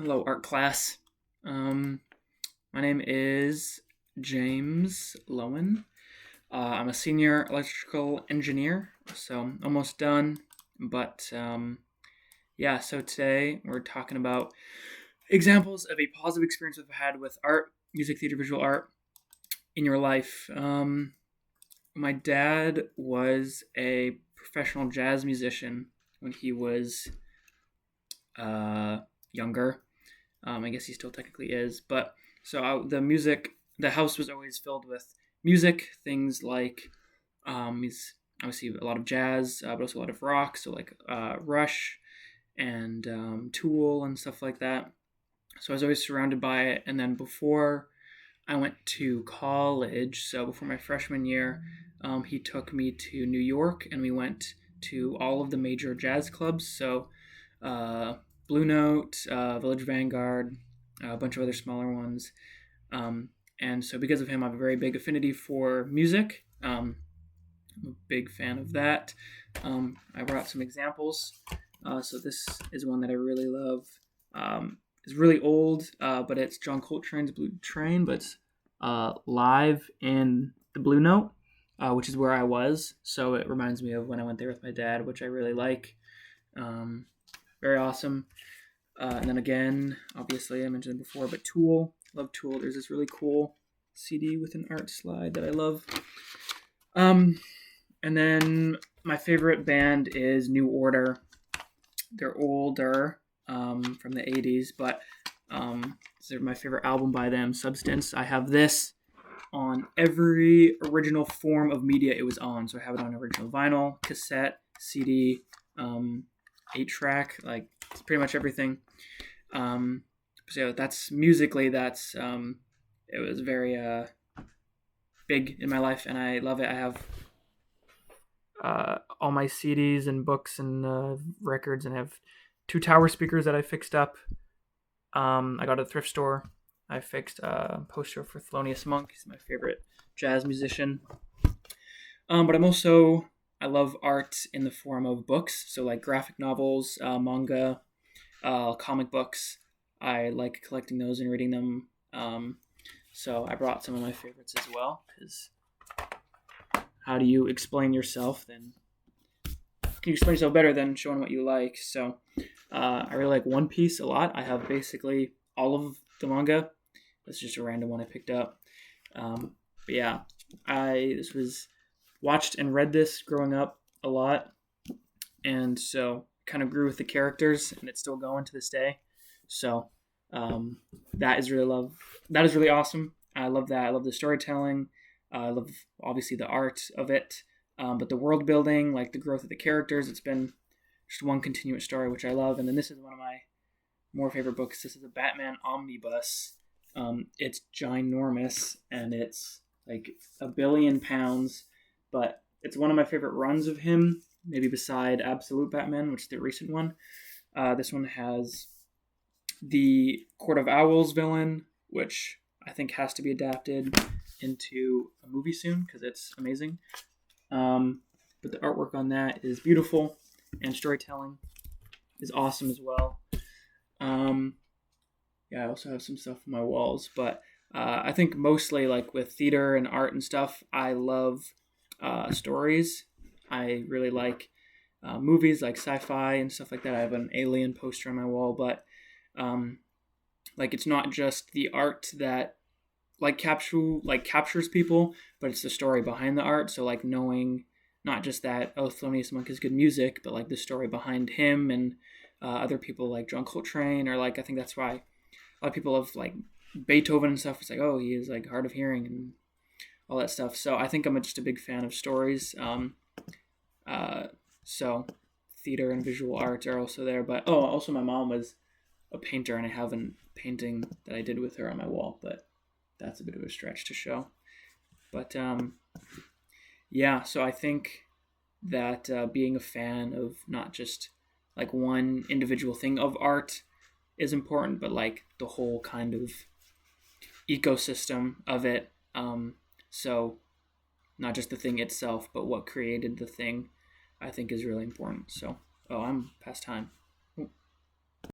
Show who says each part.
Speaker 1: Hello, art class. My name is James Lowen. I'm a senior electrical engineer, so I'm almost done. But yeah, so today we're talking about examples of a positive experience we've had with art, music, theater, visual art in your life. My dad was a professional jazz musician when he was uh, younger. I guess he still technically is, but the house was always filled with music, things like he's obviously a lot of jazz, but also a lot of rock, so like Rush and Tool and stuff like that. So I was always surrounded by it. And then before I went to college, so before my freshman year, he took me to New York, and we went to all of the major jazz clubs. So uh, Blue Note, Village Vanguard, a bunch of other smaller ones. Um, and so, because of him, I have a very big affinity for music. I'm a big fan of that. I brought some examples. So, this is one that I really love. It's really old, but it's John Coltrane's Blue Train, but it's live in the Blue Note, which is where I was. So, it reminds me of when I went there with my dad, which I really like. Um, Very awesome. And then again, obviously I mentioned it before, but Tool, love Tool. There's this really cool CD with an art slide that I love. Um, and then my favorite band is New Order. They're older, from the '80s, but they're my favorite album by them, Substance. I have this on every original form of media it was on. So I have it on original vinyl, cassette, CD, 8-track, like it's pretty much everything. So that's musically, it was very big in my life, and I love it. I have all my CDs and books and records, and I have two tower speakers that I fixed up. I got at a thrift store. I fixed a poster for Thelonious Monk. He's my favorite jazz musician. But I love art in the form of books, so like graphic novels, manga, comic books. I like collecting those and reading them. So I brought some of my favorites as well, because how do you explain yourself? Then can you explain yourself better than showing what you like? So I really like One Piece a lot. I have basically all of the manga. That's just a random one I picked up. But yeah, I this was watched and read this growing up a lot, and so kind of grew with the characters, and it's still going to this day. So um, that is really love. That is really awesome. I love that. I love the storytelling. I love obviously the art of it, but the world building, like the growth of the characters. It's been just one continuous story, which I love. And then this is one of my more favorite books. This is a Batman omnibus. It's ginormous, and it's like £1 billion, but it's one of my favorite runs of him, maybe beside Absolute Batman, which is the recent one. This one has the Court of Owls villain, which I think has to be adapted into a movie soon because it's amazing. But the artwork on that is beautiful, and storytelling is awesome as well. Um, yeah, I also have some stuff on my walls, but I think mostly like with theater and art and stuff, I love stories. I really like movies like sci-fi and stuff like that. I have an Alien poster on my wall, but um, like it's not just the art that captures people, but it's the story behind the art. So like knowing not just that Thelonious Monk is good music, but like the story behind him and other people like John Coltrane, or like I think that's why a lot of people have like Beethoven and stuff. It's like, oh, he is like hard of hearing and all that stuff. So I think I'm just a big fan of stories. Uh, so theater and visual arts are also there. But also my mom was a painter, and I have a painting that I did with her on my wall, but that's a bit of a stretch to show. But yeah, so I think that being a fan of not just like one individual thing of art is important, but like the whole kind of ecosystem of it. So not just the thing itself, but what created the thing, I think is really important. So, I'm past time.